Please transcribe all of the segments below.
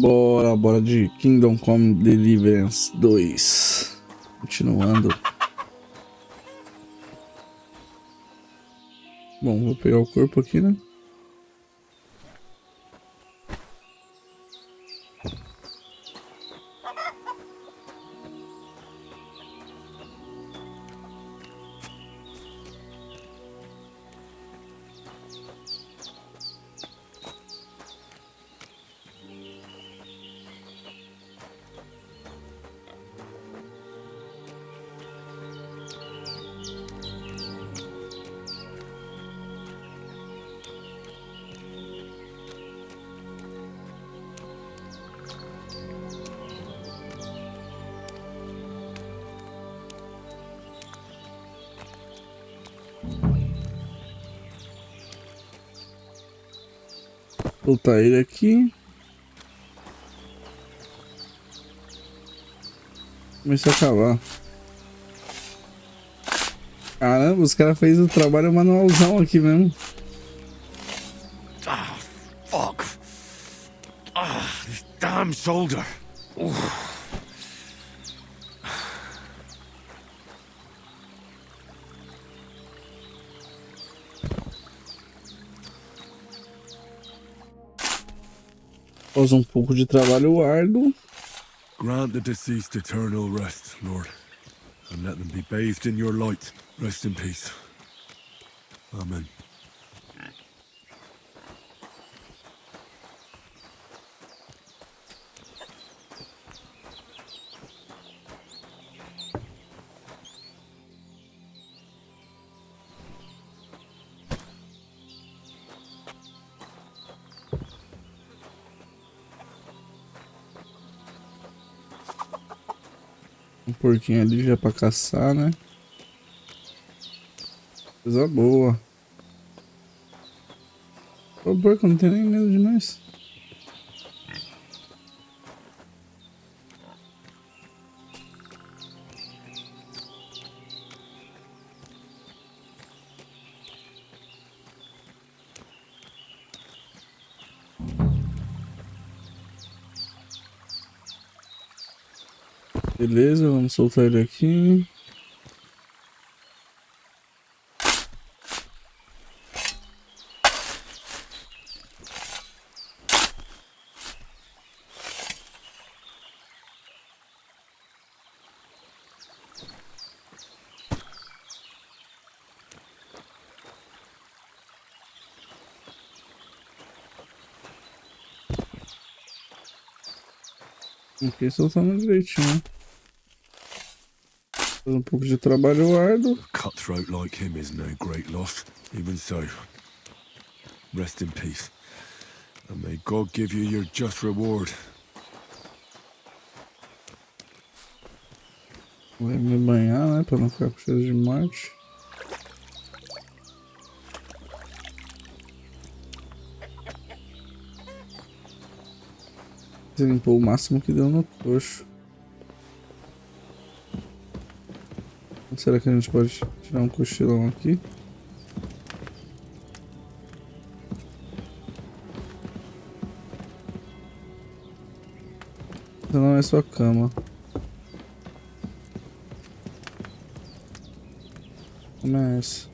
Bora de Kingdom Come Deliverance 2. Continuando. Bom, vou pegar o corpo aqui, né? Soltar ele aqui. Começou a cavar. Caramba, os caras fez o trabalho manualzão aqui mesmo. Ah, fuck. Ah, this damn shoulder. Após um pouco de trabalho árduo. Grant the deceased eternal rest, Lord, and let them be bathed in your light. Rest in peace. Amen. Um porquinho ali já pra caçar, né? Coisa boa. O porco não tem nem medo de nós. Beleza, vamos soltar ele aqui. Ok, soltando direitinho. Faz um pouco de trabalho árduo. A cutthroat like him is no great loss. Even so, rest in peace. And may God give you your just reward. Vai me banhar, né? Pra não ficar com cheiro de morte. Você limpou o máximo que deu no coxo. Será que a gente pode tirar um cochilão aqui? Então não é só cama. Como é essa?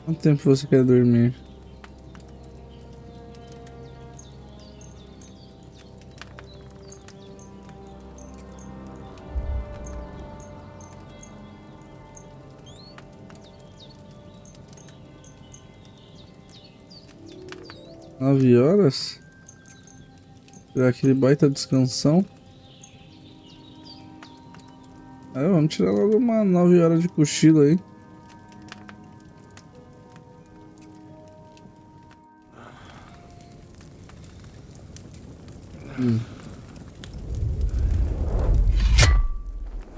Quanto tempo você quer dormir? Nove horas? Tirar aquele baita descansão. Vamos tirar logo uma 9 horas de cochilo aí.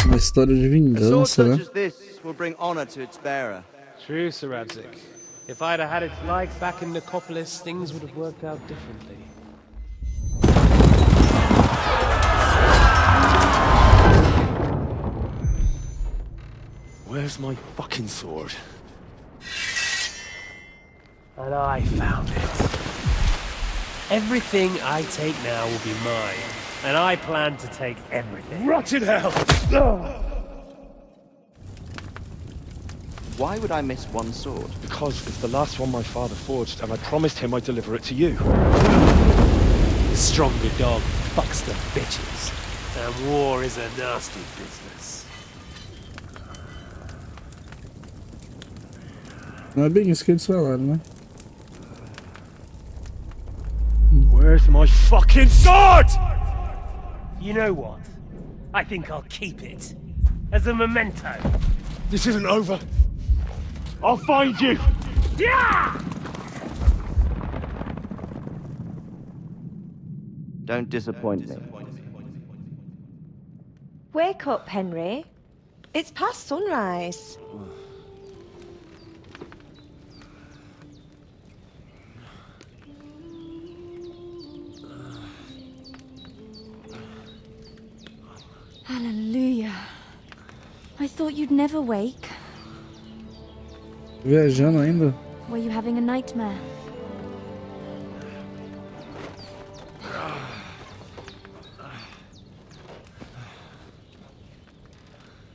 Uma história de vingança, né? True, Sir Radzik. If I'd have had its like back in Nicopolis, things would have worked out differently. Where's my fucking sword? And I found it. Everything I take now will be mine, and I plan to take everything. Rot in hell! Why would I miss one sword? Because it's the last one my father forged, and I promised him I'd deliver it to you. The stronger dog fucks the bitches, and war is a nasty business. Não é bem isso que eles falaram, né? Where's my fucking sword? You know what? I think I'll keep it. As a memento. This isn't over. I'll find you! Yeah! Don't disappoint me. Wake up, Henry. It's past sunrise. Hallelujah. I thought you'd never wake. Viajando ainda? Were you having a nightmare?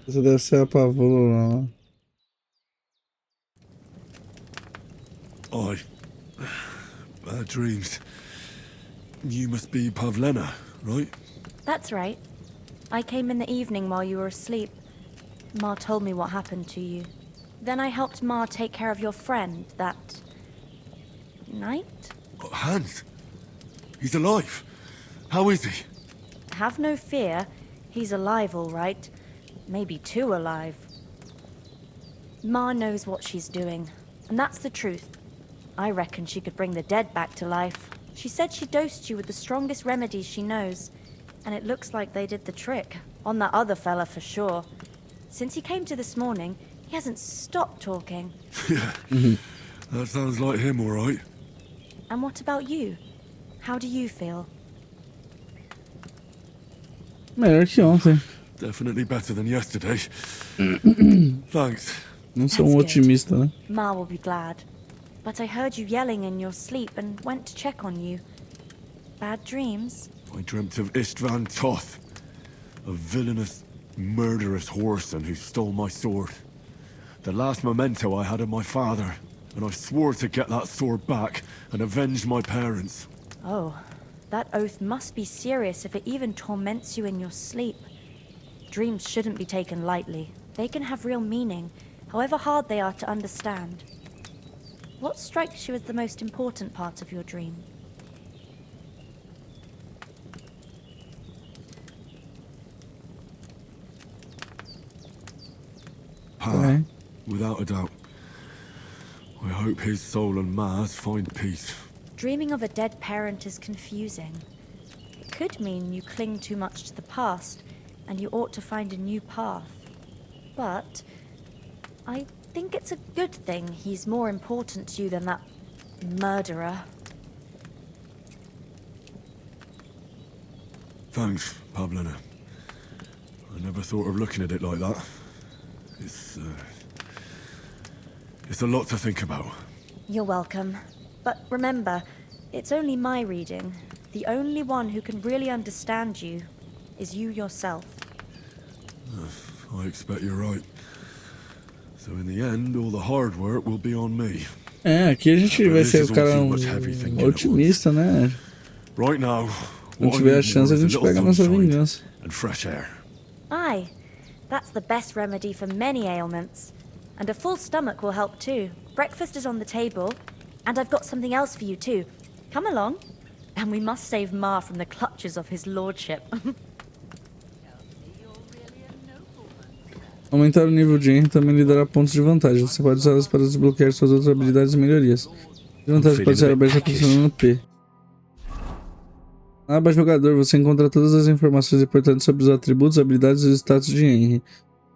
Você deve ser a pavola lá. Bad dreams. You must be Pavlena, right? That's right. I came in the evening while you were asleep. Ma told me what happened to you. Then I helped Ma take care of your friend that night? Hans? He's alive. How is he? Have no fear. He's alive, all right. Maybe too alive. Ma knows what she's doing, and that's the truth. I reckon she could bring the dead back to life. She said she dosed you with the strongest remedies she knows, and it looks like they did the trick. On that other fella for sure. Since he came to this morning, he hasn't stopped talking. Yeah, that sounds like him, all right. And what about you? How do you feel? Melhor que ontem. Definitely better than yesterday. Thanks. Não sou That's good. otimista, né? Ma will be glad. But I heard you yelling in your sleep and went to check on you. Bad dreams? I dreamt of Istvan Toth, a villainous, murderous whoreson who stole my sword. The last memento I had of my father, and I swore to get that sword back and avenge my parents. Oh, that oath must be serious if it even torments you in your sleep. Dreams shouldn't be taken lightly. They can have real meaning, however hard they are to understand. What strikes you as the most important part of your dream? Pa, without a doubt. I hope his soul and Ma's find peace. Dreaming of a dead parent is confusing. It could mean you cling too much to the past, and you ought to find a new path. But I think it's a good thing he's more important to you than that murderer. Thanks, Pavlena. I never thought of looking at it like that. It's a lot to think about. You're welcome. But remember, it's only my reading. The only one who can really understand you is you yourself. I expect you're right. So in the end, all the hard work will be on me. É, aqui a gente vai ser o cara otimista, né? Right now, Quando tiver a chance, a gente pega a nossa vingança. And fresh air. Aye, that's the best remedy for many ailments. And a full stomach will help too. Breakfast is on the table, and I've got something else for you too. Come along, and we must save Ma from the clutches of his lordship. Aumentar o nível de Henry também lhe dará pontos de vantagem. Você pode usá-las para desbloquear suas outras habilidades e melhorias. De vantagem pode ser aberta pressionando P. Na aba jogador, você encontra todas as informações importantes sobre os atributos, habilidades e os status de Henry.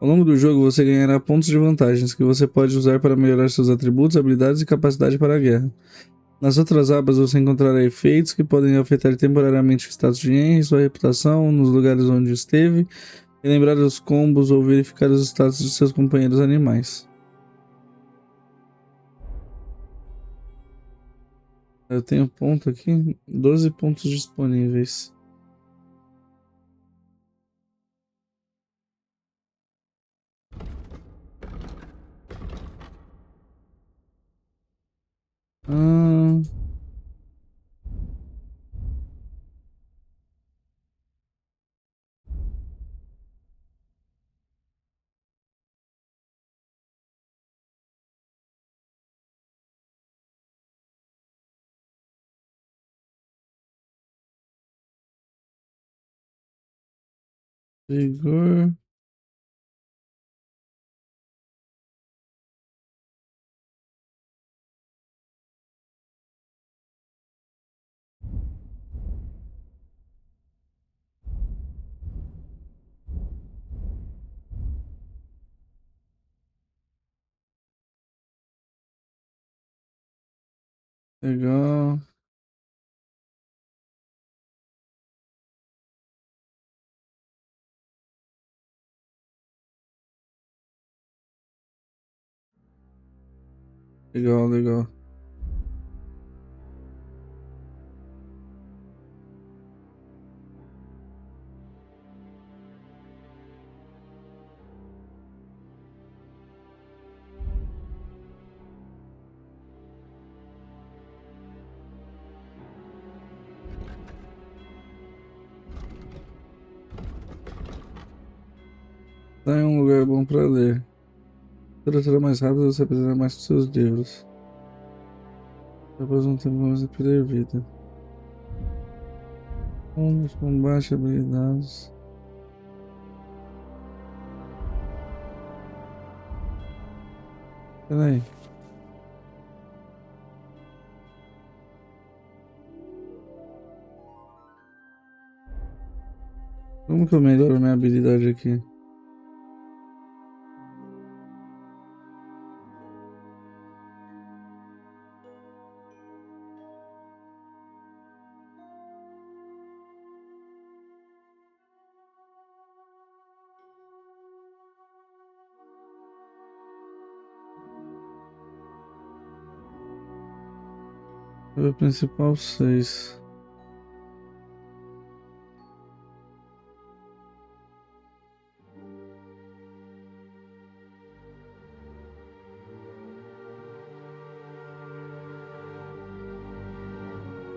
Ao longo do jogo, você ganhará pontos de vantagens que você pode usar para melhorar seus atributos, habilidades e capacidade para a guerra. Nas outras abas, você encontrará efeitos que podem afetar temporariamente o status de Henry, sua reputação, nos lugares onde esteve, e lembrar os combos ou verificar os status de seus companheiros animais. Eu tenho ponto aqui, 12 pontos disponíveis. Ah, vigor. Legal. Legal, legal. Tá em um lugar bom para ler. Tudo será mais rápido, você aprenderá mais com seus livros. Após um tempo, vamos a perder vida. Combos, combate, habilidades. Pera aí. Como que eu melhoro minha habilidade aqui? O principal 6.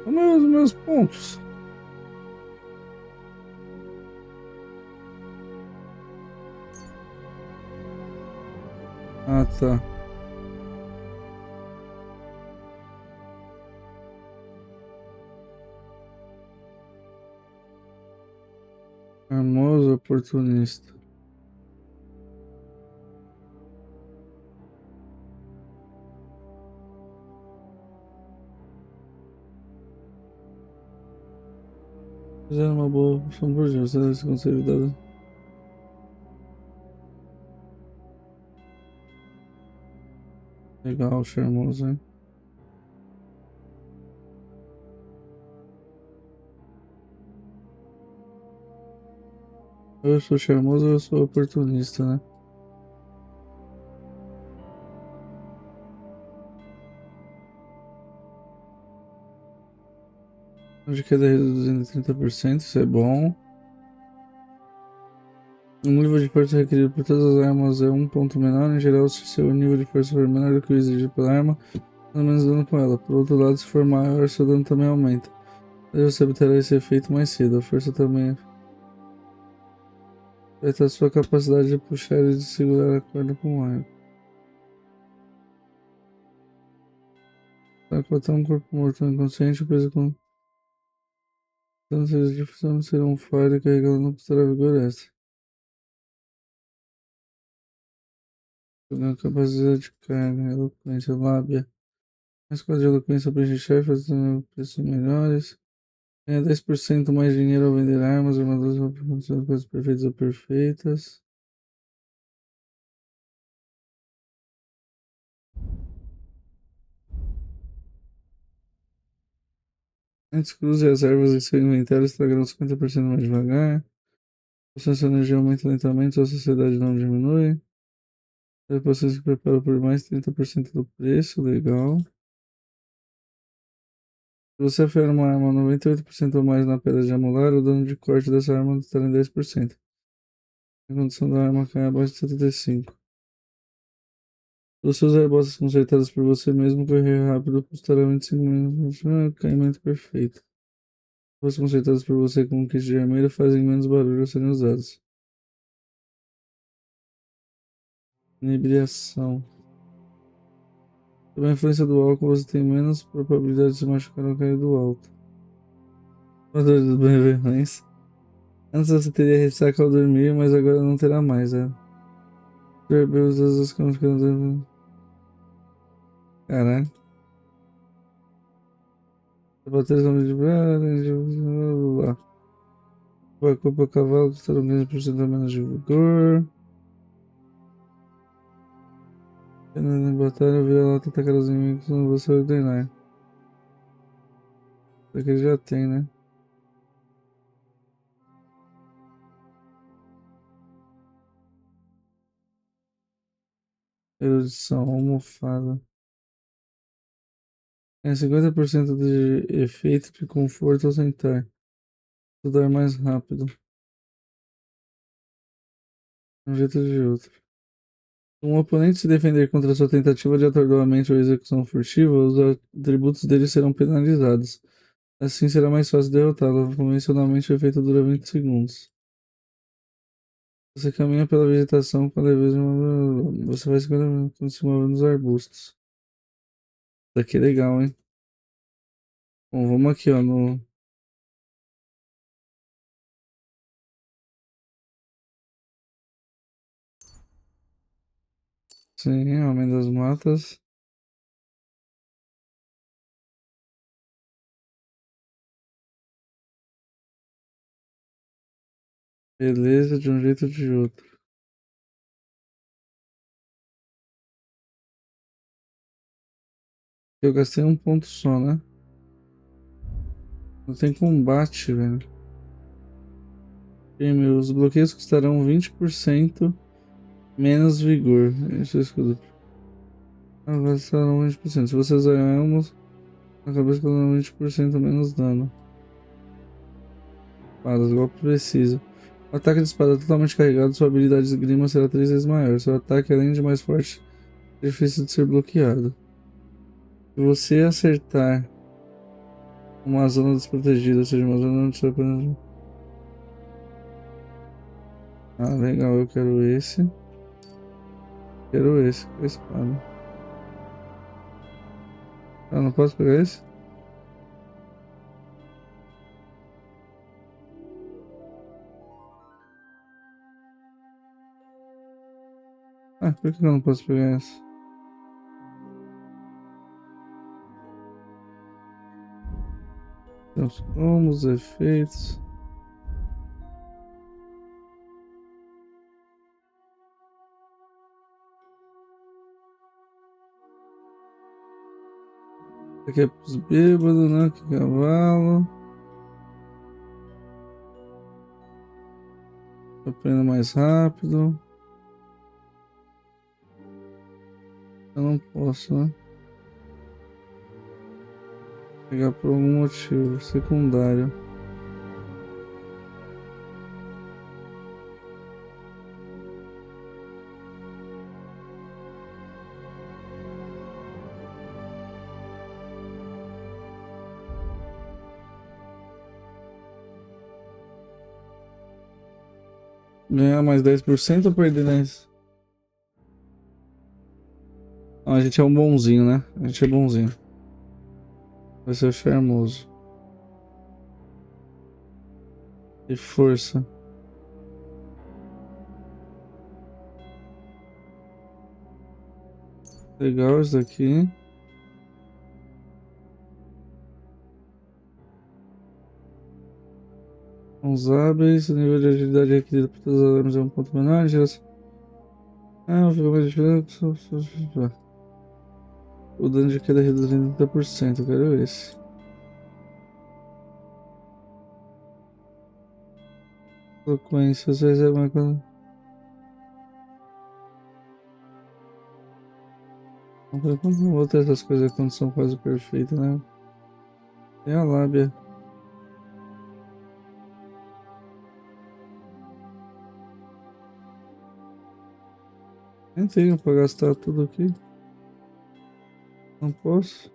Os meus pontos. Ah, tá. Famoso oportunista. Fizeram uma boa opção por dia. Você deve ser consolidado. Legal, charmoso, hein? Eu sou charmoso ou eu sou oportunista, né? De queda reduzindo em 30%, isso é bom. O nível de força requerido por todas as armas é um ponto menor. Em geral, se seu nível de força for menor do que o exigido pela arma, pelo menos dano com ela. Por outro lado, se for maior, seu dano também aumenta. Mas você obterá esse efeito mais cedo. A força também afeta a sua capacidade de puxar e de segurar a corda com o arco. Para cortar um corpo morto ou inconsciente, preso com tantos de função será um fardo e carregá-lo não custará vigor extra. Jogando capacidade de carga, eloquência, lábia. Mais quadro de eloquência para chefe, fazendo preços melhores. Ganha 10% mais dinheiro ao vender armas, armaduras, coisas perfeitas ou perfeitas. Antes cruze as ervas em seu inventário estragarão 50% mais devagar. Se sua energia aumenta lentamente, sua sociedade não diminui. Depois você se prepara por mais 30% do preço, legal. Se você afiar uma arma 98% ou mais na pedra de amular, o dano de corte dessa arma estará em 10%. A condição da arma cai abaixo de 75. Se você usar botas consertadas por você mesmo, correr rápido custará 25 minutos. Caimento perfeito. Botas consertadas por você com um kit de armeiro fazem menos barulho ao serem usadas. Inebriação. Sob a influência do álcool, você tem menos probabilidade de se machucar ao cair do alto. Fatores dos beberrões. Antes você teria ressaca ao dormir, mas agora não terá mais, é. Bebeu as camas ficando. Caralho. Bater são de blá. Vai culpa cavalo, custaram 15% a menos de vigor. Em batalha, vira-lata atacar os inimigos quando você ordenar. Isso aqui ele já tem, né? Erudição, almofada. Tem 50% de efeito de conforto ao sentar. Estudar mais rápido. De um jeito ou de outro. Se um oponente se defender contra sua tentativa de atordoamento ou execução furtiva, os atributos dele serão penalizados. Assim será mais fácil derrotá-lo. Convencionalmente o efeito dura 20 segundos. Você caminha pela vegetação com a leveza. Você vai se mover nos arbustos. Isso daqui é legal, hein? Bom, vamos aqui, ó, no... Sim, Homem das Matas. Beleza, de um jeito ou de outro. Eu gastei um ponto só, né? Não tem combate, velho. E meus bloqueios custarão 20% menos vigor. Isso é escudo. Agora serão 20%. Se você usar elmos, a cabeça causa 20% menos dano. Espadas, golpe preciso. O ataque de espada totalmente carregado, sua habilidade de esgrima será 3 vezes maior. Seu ataque, além de mais forte, é difícil de ser bloqueado. Se você acertar uma zona desprotegida, ou seja, uma zona onde você apenas... Ah, legal, eu quero esse. Quero esse com a espada. Ah, não posso pegar esse? Ah, por que eu não posso pegar esse? Temos como os efeitos. Aqui é pros bêbados, né? Que cavalo. Eu aprendo mais rápido. Eu não posso, né? Pegar por algum motivo secundário. Ganhar mais 10% ou perder 10%? Não, a gente é um bonzinho, né? A gente é bonzinho. Vai ser charmoso. E força. Legal isso daqui. Os hábeis, o nível de agilidade requerido por todas as armas é um ponto menor. Ah, fica mais difícil. O dano de queda é reduzido em 30%. Eu quero esse. Frequência, você recebe uma coisa. Não vou ter essas coisas quando são quase perfeitas, né? É a lábia. Nem tenho pra gastar tudo aqui. Não posso.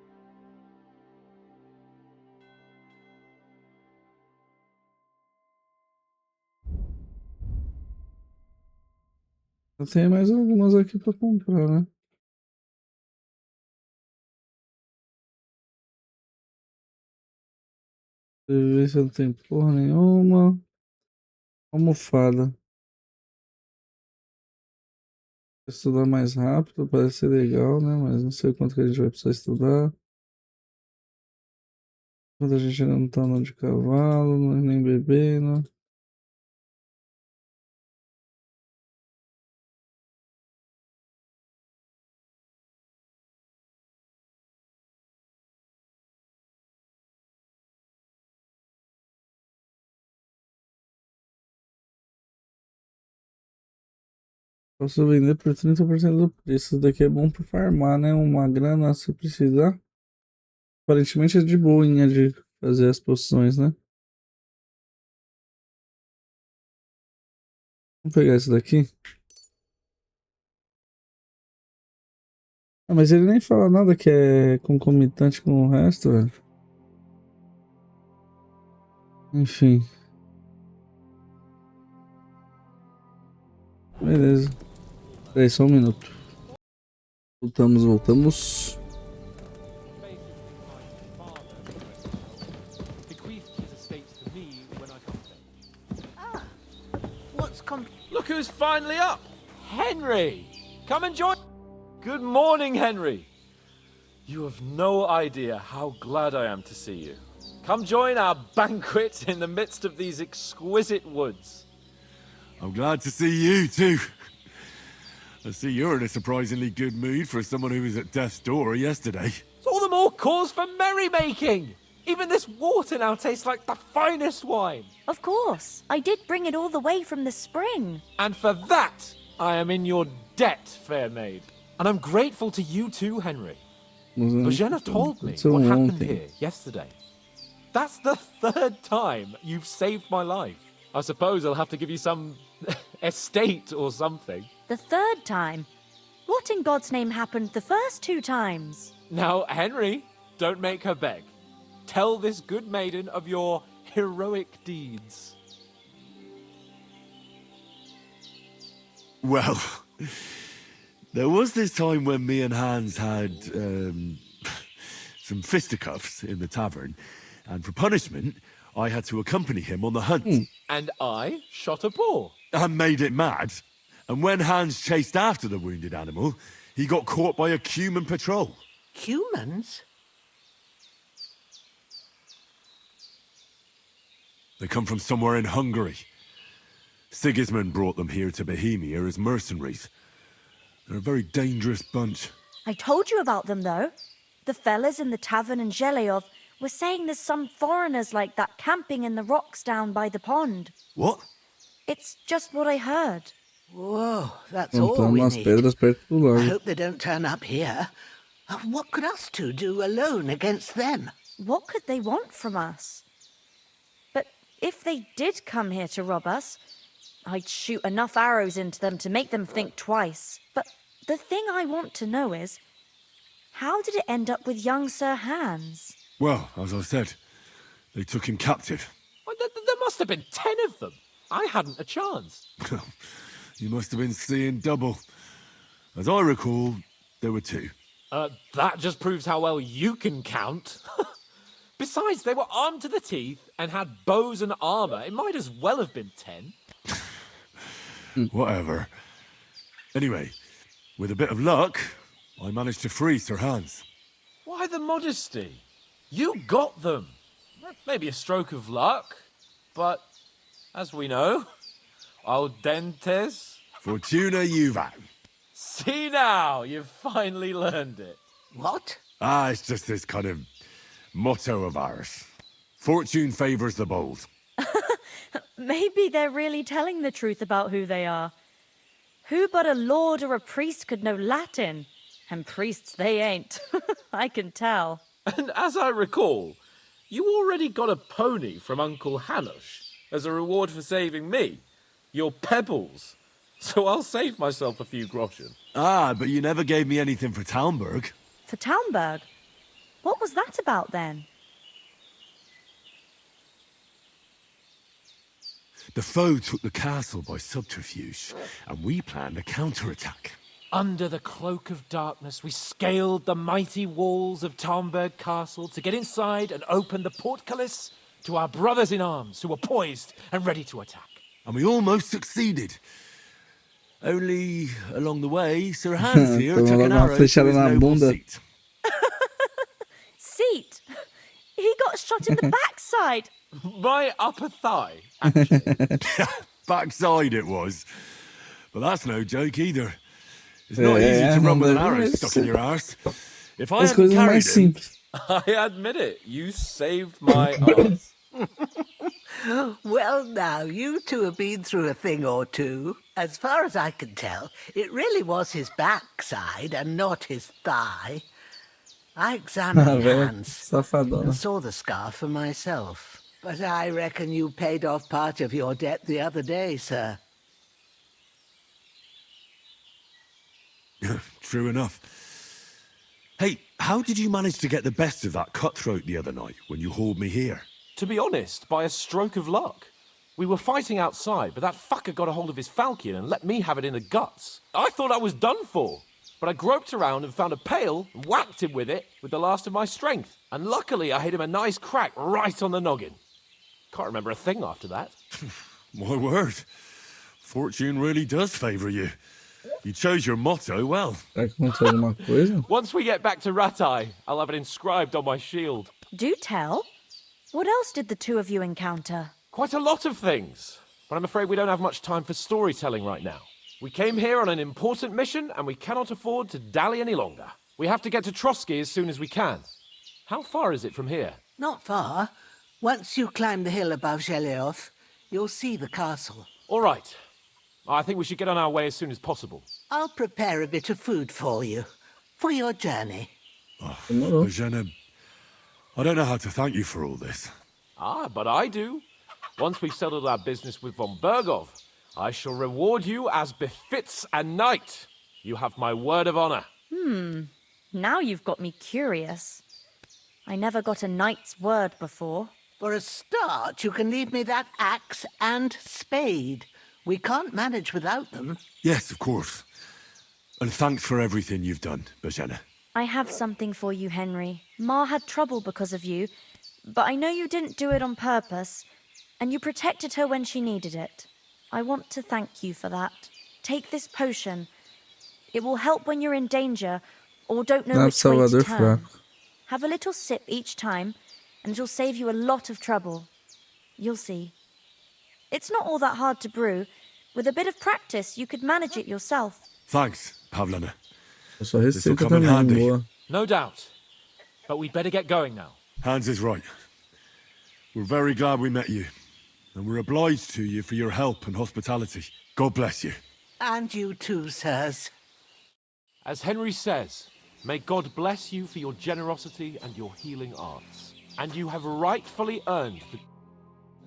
Eu tenho mais algumas aqui pra comprar, né? Deixa eu ver se não tem porra nenhuma. Almofada. Estudar mais rápido, parece ser legal, né? Mas não sei quanto que a gente vai precisar estudar. Quando a gente ainda não tá andando de cavalo, nem bebendo. Posso vender por 30% do preço. Isso daqui é bom pra farmar, né? Uma grana se precisar. Aparentemente é de boinha de fazer as poções, né? Vamos pegar esse daqui. Ah, mas ele nem fala nada que é concomitante com o resto, velho. Enfim. Beleza. Peraí, só um minuto. Voltamos. Bequeathed his estates to me when I come of age. What's Look who's finally up! Henry! Come and join. Good morning, Henry. You have no idea how glad I am to see you. Come join our banquet in the midst of these exquisite woods. I'm glad to see you too. I see you're in a surprisingly good mood for someone who was at death's door yesterday. It's all the more cause for merrymaking. Even this water now tastes like the finest wine. Of course. I did bring it all the way from the spring. And for that, I am in your debt, fair maid. And I'm grateful to you too, Henry. Bojena told me what happened here yesterday. That's the third time you've saved my life. I suppose I'll have to give you some estate or something. The third time? What in God's name happened the first 2 times? Now, Henry, don't make her beg. Tell this good maiden of your heroic deeds. Well, there was this time when me and Hans had some fisticuffs in the tavern, and for punishment, I had to accompany him on the hunt. And I shot a boar. And made it mad. And when Hans chased after the wounded animal, he got caught by a human patrol. humans? They come from somewhere in Hungary. Sigismund brought them here to Bohemia as mercenaries. They're a very dangerous bunch. I told you about them, though. The fellas in the tavern in Zheleov were saying there's some foreigners like that camping in the rocks down by the pond. What? It's just what I heard. Whoa, that's all we need. Pedras perto do I lago. hope they don't turn up here. What could us two do alone against them? What could they want from us? But if they did come here to rob us, I'd shoot enough arrows into them to make them think twice. But the thing I want to know is, how did it end up with young Sir Hans? Well, as I said, they took him captive. Well, there must have been 10 of them. I hadn't a chance. You must have been seeing double. As I recall, there were 2. That just proves how well you can count. Besides, they were armed to the teeth and had bows and armor. It might as well have been 10. Whatever. Anyway, with a bit of luck, I managed to free Sir Hans. Why the modesty? You got them. Maybe a stroke of luck, but as we know, al dentes. Fortuna juvat. See now, you've finally learned it. What? It's just this kind of motto of ours. Fortune favors the bold. Maybe they're really telling the truth about who they are. Who but a lord or a priest could know Latin? And priests they ain't. I can tell. And as I recall, You already got a pony from Uncle Hanush as a reward for saving me. Your pebbles. So I'll save myself a few groschen. Ah, but you never gave me anything for Talmberg. For Talmberg? What was that about then? The foe took the castle by subterfuge, and we planned a counterattack. Under the cloak of darkness, we scaled the mighty walls of Talmberg Castle to get inside and open the portcullis to our brothers in arms who were poised and ready to attack. And we almost succeeded. Only, along the way, Sir Hans here took an arrow to his noble seat. Seat? He got shot in the backside. My upper thigh, actually. Backside it was. But that's no joke either. It's not easy to run with an arrow stuck in your arse. If I hadn't carried him... I admit it, you saved my arse. Well, now, you two have been through a thing or two. As far as I can tell, it really was his backside and not his thigh. I examined Hans and saw the scar for myself. But I reckon you paid off part of your debt the other day, sir. True enough. Hey, how did you manage to get the best of that cutthroat the other night when you hauled me here? To be honest, by a stroke of luck. We were fighting outside, but that fucker got a hold of his falchion and let me have it in the guts. I thought I was done for, but I groped around and found a pail and whacked him with it with the last of my strength. And luckily, I hit him a nice crack right on the noggin. Can't remember a thing after that. My word. Fortune really does favour you. You chose your motto well. Once we get back to Ratai, I'll have it inscribed on my shield. Do tell. What else did the two of you encounter? Quite a lot of things, but I'm afraid we don't have much time for storytelling right now. We came here on an important mission, and we cannot afford to dally any longer. We have to get to Trotsky as soon as we can. How far is it from here? Not far. Once you climb the hill above Geleoth, you'll see the castle. All right. I think we should get on our way as soon as possible. I'll prepare a bit of food for you, for your journey. Oh, Jenna, I don't know how to thank you for all this. Ah, but I do. Once we've settled our business with von Bergov, I shall reward you as befits a knight. You have my word of honor. Now you've got me curious. I never got a knight's word before. For a start, you can leave me that axe and spade. We can't manage without them. Yes, of course. And thanks for everything you've done, Bajana. I have something for you, Henry. Ma had trouble because of you, but I know you didn't do it on purpose, and you protected her when she needed it. I want to thank you for that. Take this potion. It will help when you're in danger or don't know which way to turn. Have a little sip each time, and it'll save you a lot of trouble. You'll see. It's not all that hard to brew. With a bit of practice, you could manage it yourself. Thanks, Pavlana. This will come in handy. No doubt. But we'd better get going now. Hans is right. We're very glad we met you. And we're obliged to you for your help and hospitality. God bless you. And you too, sirs. As Henry says, may God bless you for your generosity and your healing arts. And you have rightfully earned the...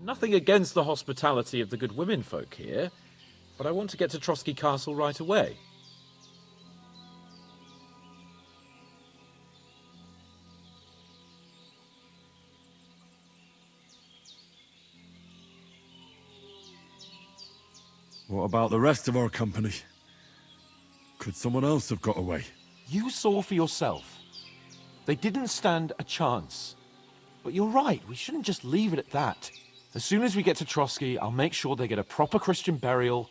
Nothing against the hospitality of the good women folk here, but I want to get to Trotsky Castle right away. What about the rest of our company? Could someone else have got away? You saw for yourself. They didn't stand a chance. But you're right, we shouldn't just leave it at that. As soon as we get to Trotsky, I'll make sure they get a proper Christian burial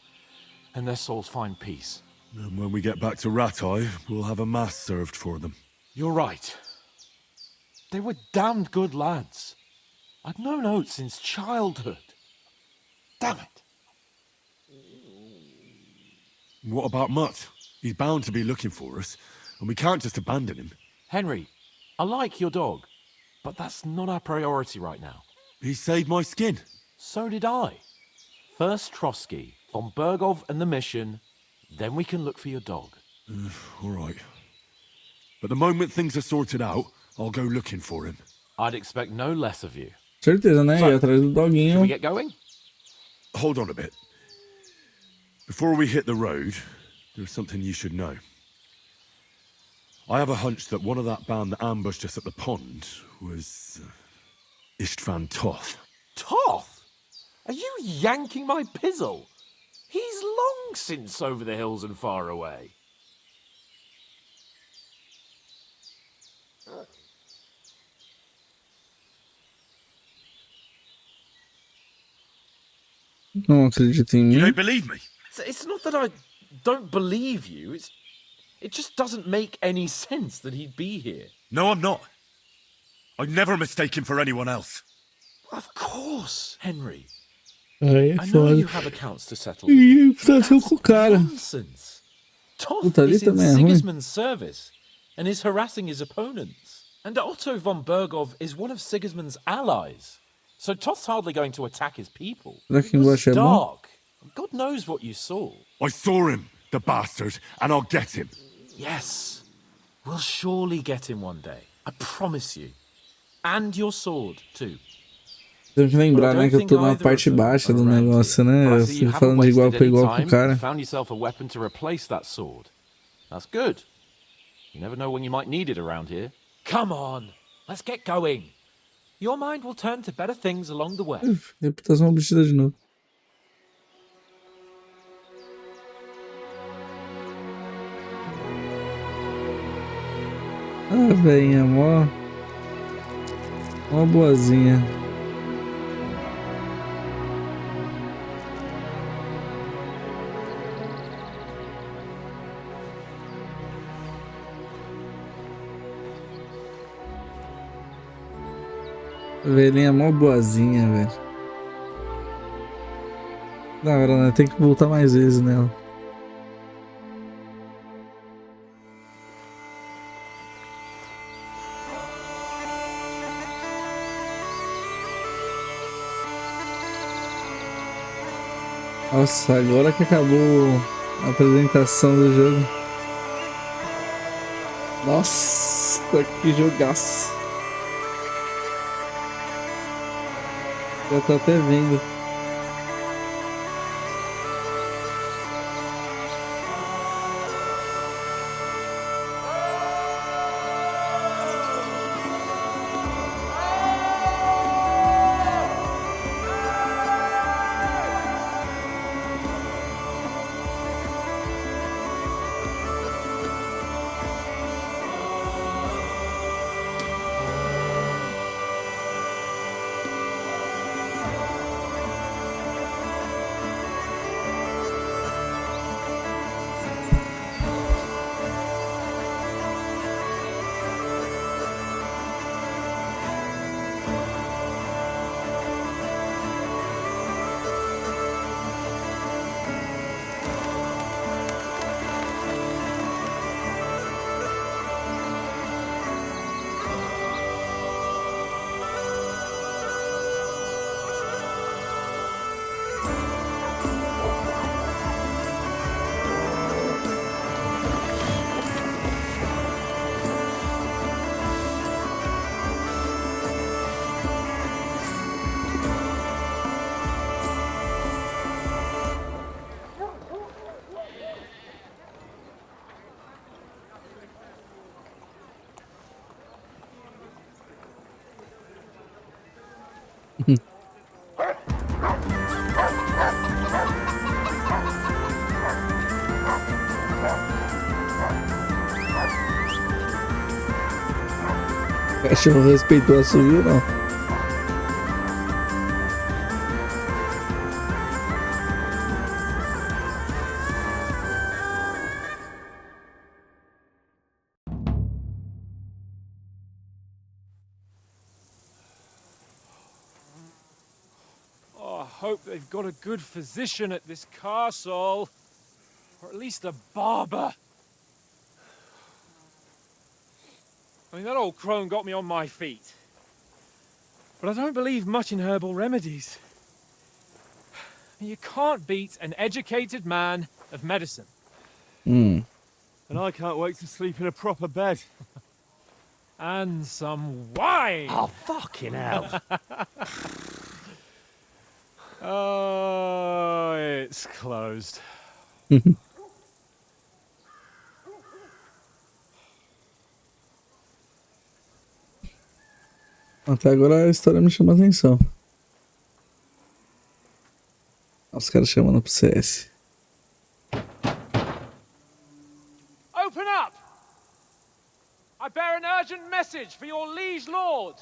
and their souls find peace. And when we get back to Ratai, we'll have a mass served for them. You're right. They were damned good lads. I'd known Oates since childhood. Damn it. What about Mutt? He's bound to be looking for us, and we can't just abandon him. Henry, I like your dog, but that's not our priority right now. He saved my skin. So did I. First Trotsky, von Bergov and the mission, then we can look for your dog. All right. But the moment things are sorted out, I'll go looking for him. I'd expect no less of you. Certeza, né? E atrás do Should we doguinho. get going? Hold on a bit. Before we hit the road, there's something you should know. I have a hunch that one of that band that ambushed us at the pond was Istvan Toth. Toth? Are you yanking my pizzle? He's long since over the hills and far away. Não acredita em mim. You don't believe me? It's not that I don't believe you. It just doesn't make any sense that he'd be here. No, I'm not. I'd never mistake him for anyone else. Of course, Henry. Aí é I know foda. you have accounts to settle. E estação com o cara. Nonsense. Toth Puta, ali is in também é ruim. Sigismund's service and is harassing his opponents. And Otto von Bergov is one of Sigismund's allies. So Toth's hardly going to attack his people. Será que It was embaixo é bom? dark. God knows what you saw. I saw him, the bastard, and I'll get him. Yes. We'll surely get him one day. I promise you. And your sword, too. Tem que lembrar, né, que eu tô na parte baixa do negócio, né? Eu fico falando de igual pra igual com o cara. Found yourself a weapon to replace that sword. That's good. You never know when you might need it around here. Come on, let's get going. Your mind will turn to better things along the way. Reputação obtida de novo. Ah, velhinha, mó boazinha. Velhinha mó boazinha, velho. Da hora, né? Tem que voltar mais vezes nela. Nossa, agora que acabou a apresentação do jogo. Nossa, que jogaço. Já tô até vendo. O cachorro respeitou a subiu, não. Oh, I hope they've got a good physician at this castle. Or at least a barber. I mean, that old crone got me on my feet. But I don't believe much in herbal remedies. You can't beat an educated man of medicine. And I can't wait to sleep in a proper bed. And some wine! Oh, fucking hell. Oh, it's closed. Até agora a história me chama a atenção. Os caras chamando pro CS. Open up! I bear an urgent message for your liege lord.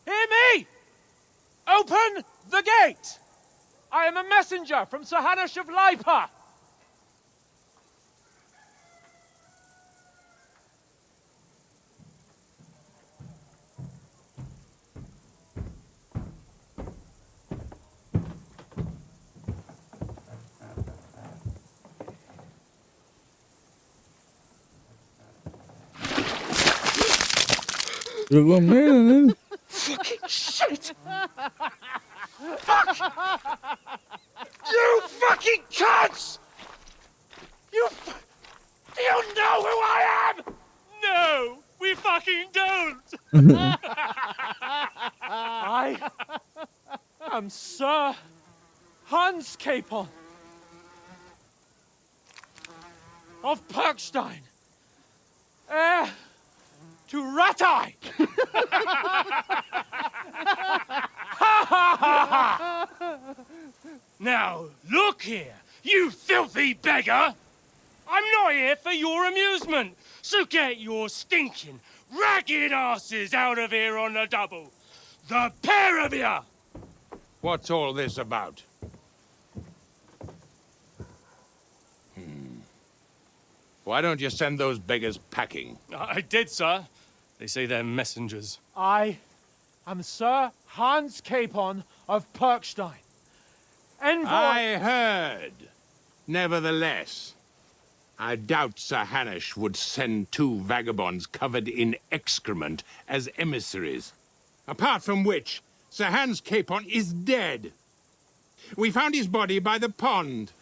Hear me! Open the gate! I am a messenger from Sir Hanush of Lipa. Jogou merda, né? Fucking shit! Fuck! You fucking cunts! Do you know who I am? No, we fucking don't! I am Sir Hans Capon of Perkstein, heir to Ratai! Now, look here, you filthy beggar! I'm not here for your amusement, so get your stinking, ragged asses out of here on the double. The pair of you! What's all this about? Why don't you send those beggars packing? I did, sir. They say they're messengers. I am Sir Hans Capon of Perkstein. Envoy... I heard. Nevertheless, I doubt Sir Hanush would send 2 vagabonds covered in excrement as emissaries. Apart from which, Sir Hans Capon is dead. We found his body by the pond.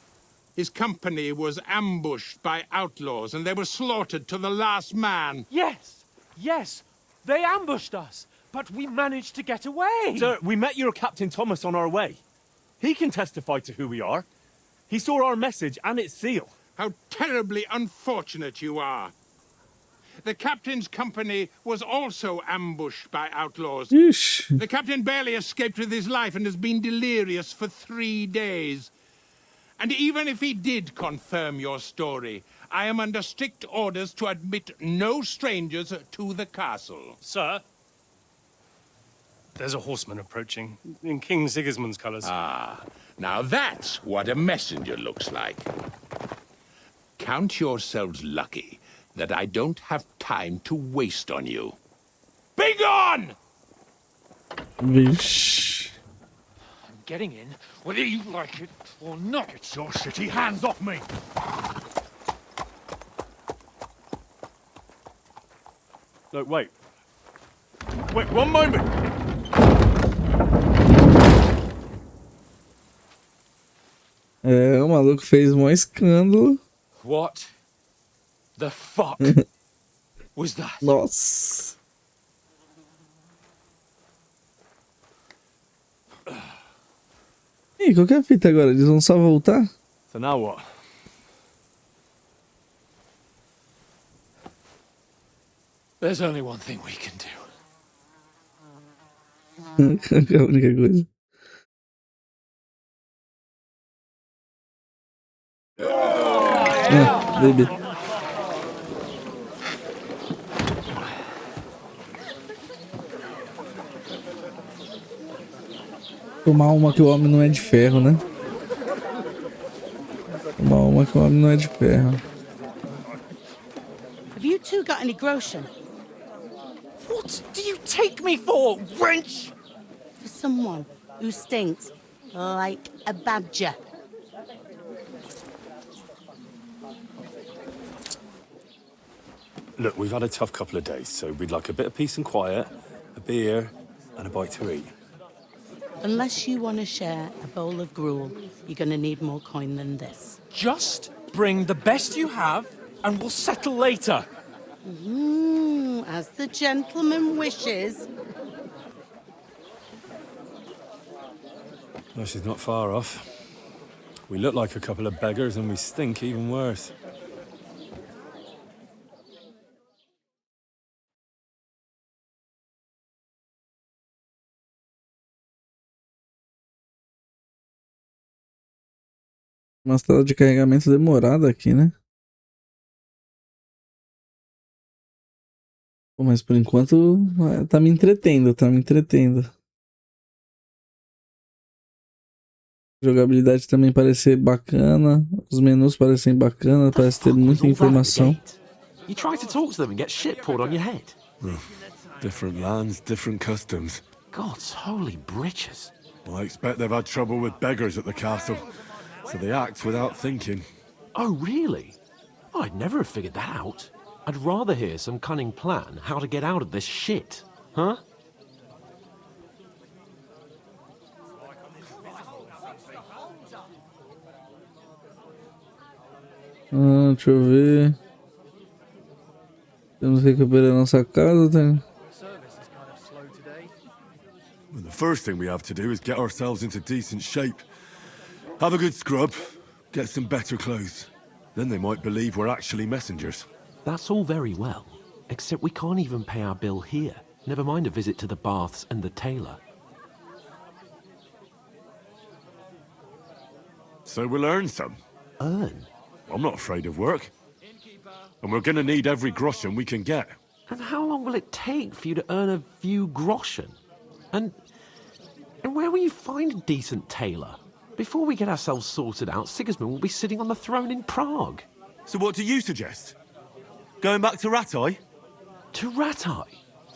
His company was ambushed by outlaws, and they were slaughtered to the last man. Yes, yes, they ambushed us, but we managed to get away. Sir, we met your Captain Thomas on our way. He can testify to who we are. He saw our message and its seal. How terribly unfortunate you are. The captain's company was also ambushed by outlaws. Ixi. The captain barely escaped with his life and has been delirious for 3 days. And even if he did confirm your story, I am under strict orders to admit no strangers to the castle. Sir, there's a horseman approaching in King Sigismund's colours. Ah, now that's what a messenger looks like. Count yourselves lucky that I don't have time to waste on you. Be gone! Vixe. I'm getting in, whether you like it or not. Get your shitty hands off me! Look, wait. Wait, one moment! É, o maluco fez um escândalo. What the fuck was that? Nossa. E qual que é a fita agora? Eles vão só voltar? So now what? There's only one thing we can do. É a única coisa. Bebê. Tomar uma que o homem não é de ferro, né? Tomar uma que o homem não é de ferro. Have you two got any groschen? What do you take me for, wench? For someone who stinks like a badger. Look, we've had a tough couple of days, so we'd like a bit of peace and quiet, a beer, and a bite to eat. Unless you want to share a bowl of gruel, you're going to need more coin than this. Just bring the best you have, and we'll settle later. As the gentleman wishes. Well, she's not far off. We look like a couple of beggars, and we stink even worse. Uma tela de carregamento demorada aqui, né? Pô, mas por enquanto tá me entretendo, tá me entretendo. A jogabilidade também parece ser bacana, os menus parecem bacana, parece ter muita informação. You try to talk to them and get shit poured on your head. Different lands, different customs. God's holy britches. Well, I expect they've had trouble with beggars at the castle, so they act without thinking. Oh, really? I'd never have figured that out. I'd rather hear some cunning plan how to get out of this shit, huh? Deixa eu ver. Temos que recuperar nossa casa, tá? Well, the first thing we have to do is get ourselves into decent shape. Have a good scrub, get some better clothes. Then they might believe we're actually messengers. That's all very well, except we can't even pay our bill here. Never mind a visit to the baths and the tailor. So we'll earn some. Earn? I'm not afraid of work. And we're gonna need every groschen we can get. And how long will it take for you to earn a few groschen? And where will you find a decent tailor? Before we get ourselves sorted out, Sigismund will be sitting on the throne in Prague. So what do you suggest? Going back to Ratai? To Ratai?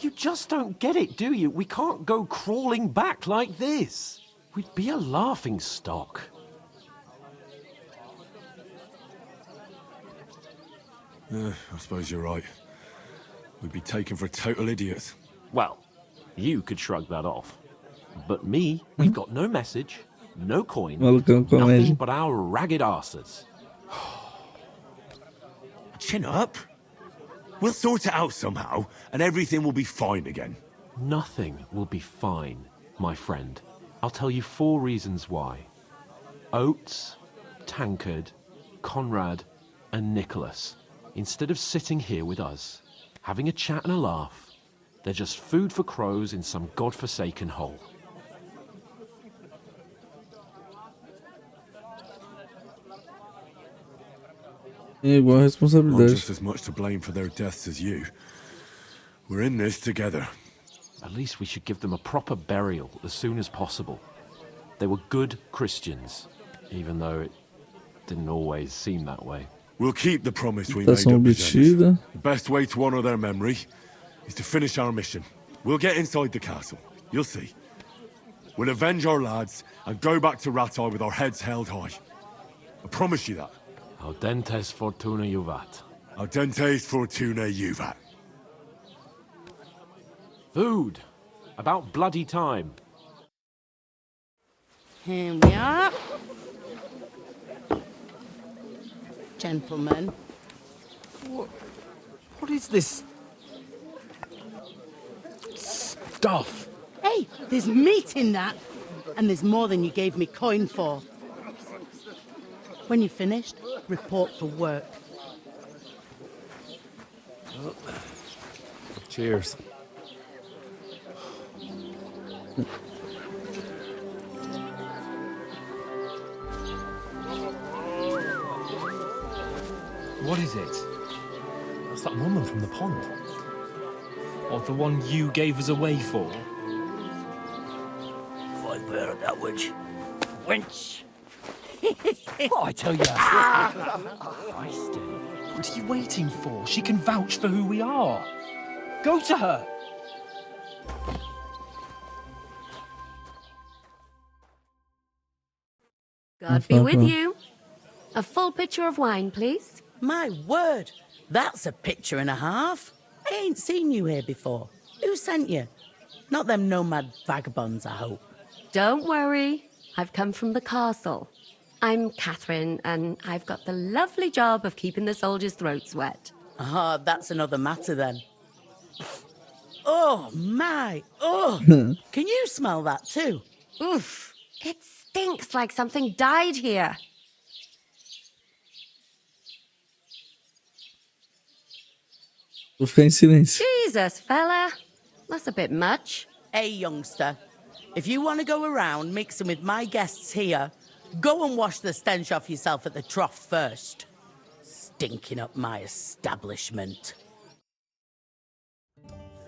You just don't get it, do you? We can't go crawling back like this. We'd be a laughing stock. I suppose you're right. We'd be taken for total idiots. Well, you could shrug that off. But me, we've got no message, no coin, nothing but our ragged arses. Chin up. We'll sort it out somehow, and everything will be fine again. Nothing will be fine, my friend. I'll tell you 4 reasons why. Oates, Tankard, Conrad, and Nicholas. Instead of sitting here with us, having a chat and a laugh, they're just food for crows in some godforsaken hole. Igual I'm responsabilidade. just as much to blame for their deaths as you. We're in this together. At least we should give them a proper burial as soon as possible. They were good Christians, even though it didn't always seem that way. We'll keep the promise we made Mutação up. obtida. The best way to honor their memory is to finish our mission. We'll get inside the castle. You'll see. We'll avenge our lads and go back to Ratai with our heads held high. I promise you that. Audentes fortuna juvat. Audentes fortuna juvat. Food. About bloody time. Here we are. Gentlemen. What is this stuff? Hey, there's meat in that. And there's more than you gave me coin for. When you're finished, report for work. Cheers. What is it? That's that woman from the pond. Or the one you gave us away for? I bear that witch. Wench! What I tell you? Christ. What are you waiting for? She can vouch for who we are. Go to her. God be with you. A full pitcher of wine, please. My word, that's a picture and a half. I ain't seen you here before. Who sent you? Not them nomad vagabonds, I hope. Don't worry. I've come from the castle. I'm Catherine, and I've got the lovely job of keeping the soldiers' throats wet. Ah, that's another matter then. Oh, my. Oh, can you smell that too? Oof. It stinks like something died here. Vou ficar em silêncio. Jesus, fella. That's a bit much. Hey, youngster. If you want to go around mixing with my guests here, go and wash the stench off yourself at the trough first. Stinking up my establishment.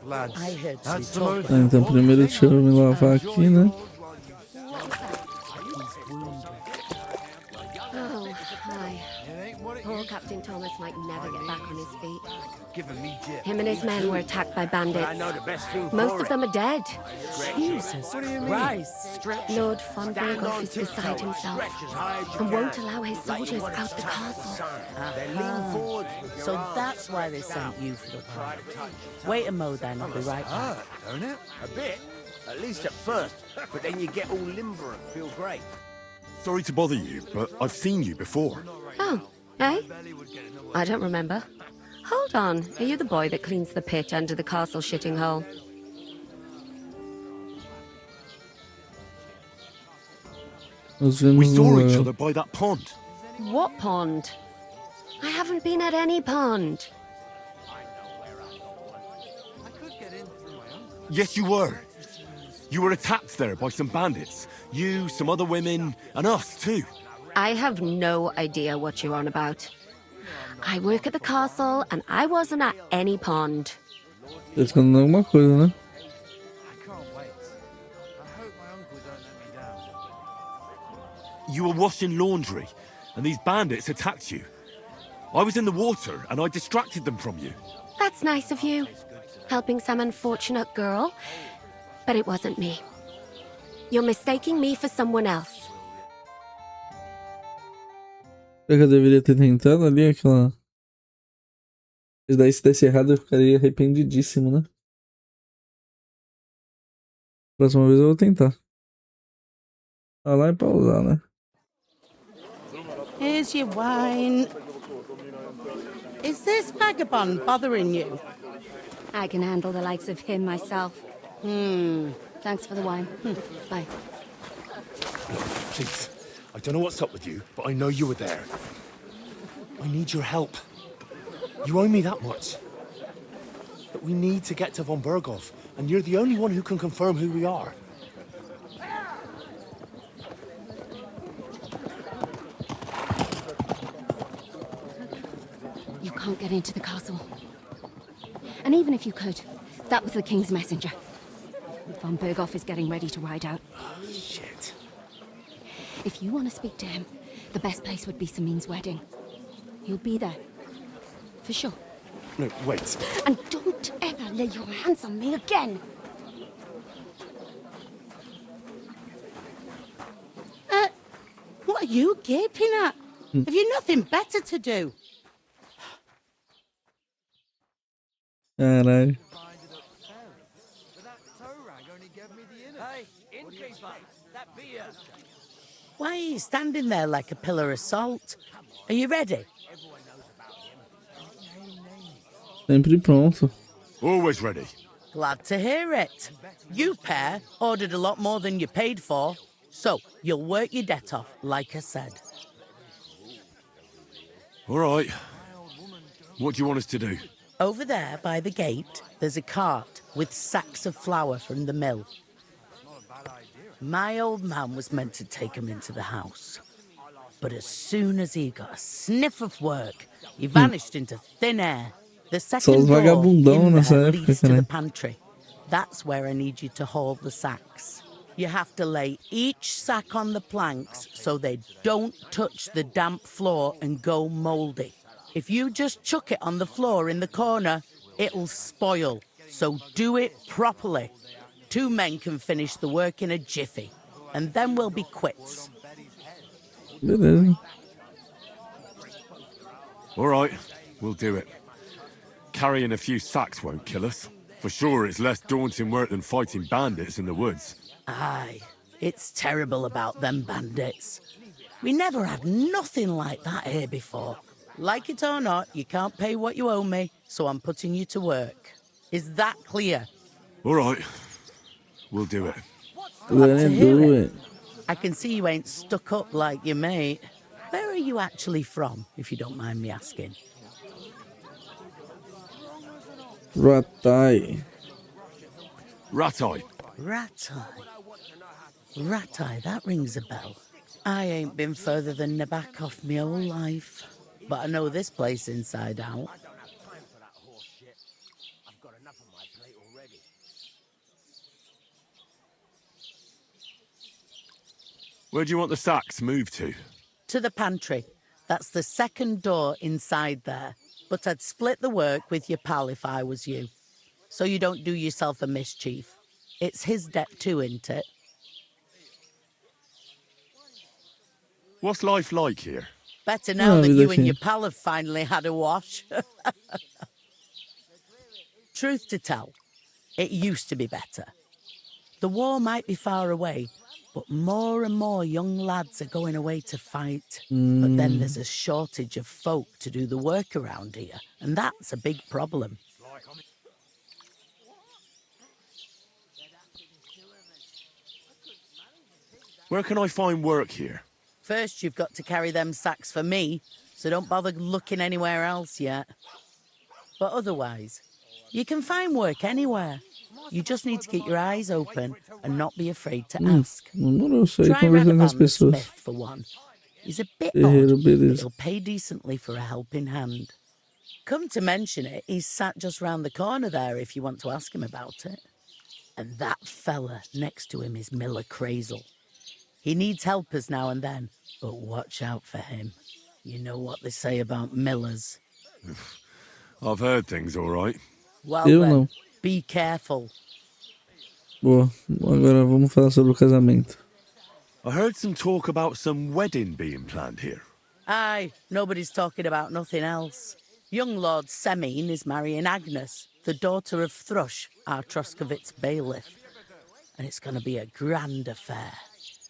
I heard some talk. Então, primeiro deixa eu me lavar aqui, né? Oh, hi. Poor Captain Thomas might never get back on his feet. Him and his men were attacked by bandits. Most of them are dead. Jesus Christ. Lord von Berghoff is beside himself and won't allow his soldiers out the castle. So that's why they sent you for the party. Wait a mo then, I'll be right back. Don't it? A bit. At least at first. But then you get all limber and feel great. Sorry to bother you, but I've seen you before. Oh, eh? I don't remember. Hold on, are you the boy that cleans the pit under the castle shitting hole? We saw each other by that pond. What pond? I haven't been at any pond. Yes, you were. You were attacked there by some bandits. You, some other women, and us too. I have no idea what you're on about. I work at the castle, and I wasn't at any pond. Tá escondendo alguma coisa, né? You were washing laundry, and these bandits attacked you. I was in the water, and I distracted them from you. That's nice of you, helping some unfortunate girl. But it wasn't me. You're mistaking me for someone else. Será que eu deveria ter tentado ali aquela... Mas daí se desse errado eu ficaria arrependidíssimo, né? Próxima vez eu vou tentar. Tá lá e pausar, né? Here's your wine. Is this vagabond bothering you? I can handle the likes of him myself. Thanks for the wine. Bye. Please, I don't know what's up with you, but I know you were there. I need your help. You owe me that much. But we need to get to von Berghoff, and you're the only one who can confirm who we are. You can't get into the castle. And even if you could, that was the king's messenger. Von Berghoff is getting ready to ride out. Oh, shit. If you want to speak to him, the best place would be Samin's wedding. He'll be there. For sure. No, wait. And don't ever lay your hands on me again! What are you gaping at? Have you nothing better to do? Caralho. Why are you standing there like a pillar of salt? Are you ready? Sempre pronto. Always ready. Glad to hear it. You pair ordered a lot more than you paid for, so you'll work your debt off, like I said. All right. What do you want us to do? Over there by the gate, there's a cart with sacks of flour from the mill. My old man was meant to take him into the house. But as soon as he got a sniff of work, he vanished into thin air. The second door in there leads to the pantry. That's where I need you to haul the sacks. You have to lay each sack on the planks so they don't touch the damp floor and go mouldy. If you just chuck it on the floor in the corner, it'll spoil. So do it properly. 2 men can finish the work in a jiffy, and then we'll be quits. Beleza. All right, we'll do it. Carrying a few sacks won't kill us. For sure, it's less daunting work than fighting bandits in the woods. Aye, It's terrible about them bandits. We never had nothing like that here before. Like it or not, you can't pay what you owe me, so I'm putting you to work. Is that clear? All right. We'll do it. Glad to hear it. I can see you ain't stuck up like your mate. Where are you actually from, if you don't mind me asking? Ratai. Ratai. Ratai. Ratai, that rings a bell. I ain't been further than Nabakov my whole life, but I know this place inside out. Where do you want the sacks moved to? To the pantry. That's the second door inside there. But I'd split the work with your pal if I was you. So you don't do yourself a mischief. It's his debt too, isn't it? What's life like here? Better now that you and your pal have finally had a wash. Truth to tell, it used to be better. The war might be far away, but more and more young lads are going away to fight. But then there's a shortage of folk to do the work around here, and that's a big problem. Where can I find work here? First, you've got to carry them sacks for me, so don't bother looking anywhere else yet. But otherwise, you can find work anywhere. You just need to keep your eyes open and not be afraid to ask. Try Radovan the Smith, for one. He's a bit odd, but he'll pay decently for a helping hand. Come to mention it, he's sat just round the corner there if you want to ask him about it. And that fella next to him is Miller Crazel. He needs helpers now and then, but watch out for him. You know what they say about Millers. I've heard things, all right. Well then, be careful. Boa, agora vamos falar sobre o casamento. I heard some talk about some wedding being planned here. Aye, nobody's talking about nothing else. Young Lord Semine is marrying Agnes, the daughter of Thrush, our Troskovitz bailiff. And it's going to be a grand affair.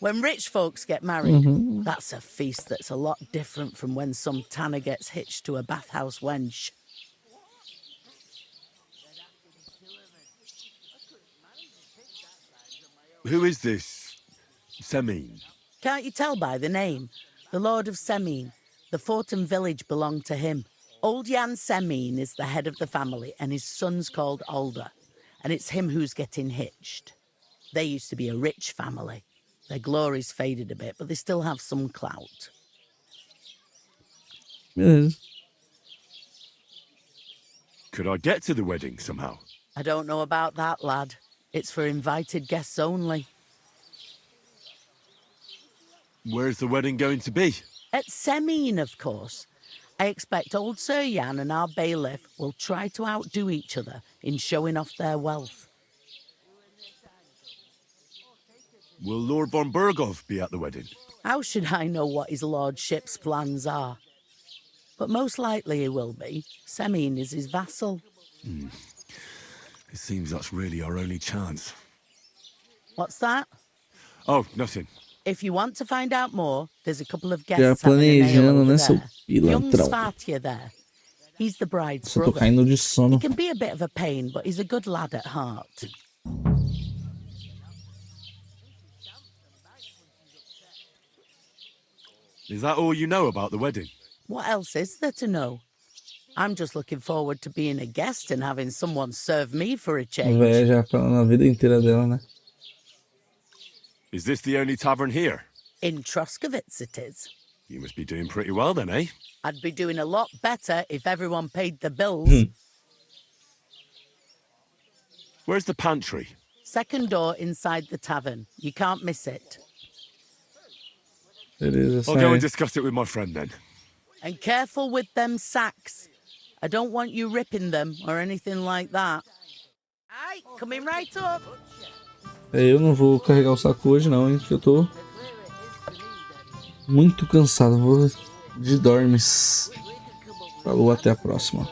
When rich folks get married, that's a feast that's a lot different from when some tanner gets hitched to a bathhouse wench. Who is this Semine? Can't you tell by the name? The Lord of Semine. The fort and village belong to him. Old Jan Semine is the head of the family, and his son's called Alder. And it's him who's getting hitched. They used to be a rich family. Their glory's faded a bit, but they still have some clout. Yes. Could I get to the wedding somehow? I don't know about that, lad. It's for invited guests only. Where's the wedding going to be? At Semine, of course. I expect old Sir Jan and our bailiff will try to outdo each other in showing off their wealth. Will Lord von Berghoff be at the wedding? How should I know what his lordship's plans are? But most likely he will be. Semine is his vassal. It seems that's really our only chance. What's that? Oh, nothing. If you want to find out more, there's a couple of guests having a nail over there. Young Svartje there. He's the bride's brother. He can be a bit of a pain, but he's a good lad at heart. Is that all you know about the wedding? What else is there to know? I'm just looking forward to being a guest and having someone serve me for a change. Na vida inteira dela, né? Is this the only tavern here? In Troskovitz it is. You must be doing pretty well then, eh? I'd be doing a lot better if everyone paid the bills. Where's the pantry? Second door inside the tavern. You can't miss it. I'll go and discuss it with my friend then. And careful with them sacks. I don't want you ripping them or anything like that. Aye, coming right up. Eu não vou carregar o saco hoje não, hein, que eu tô muito cansado. Vou de dormes. Falou, até a próxima.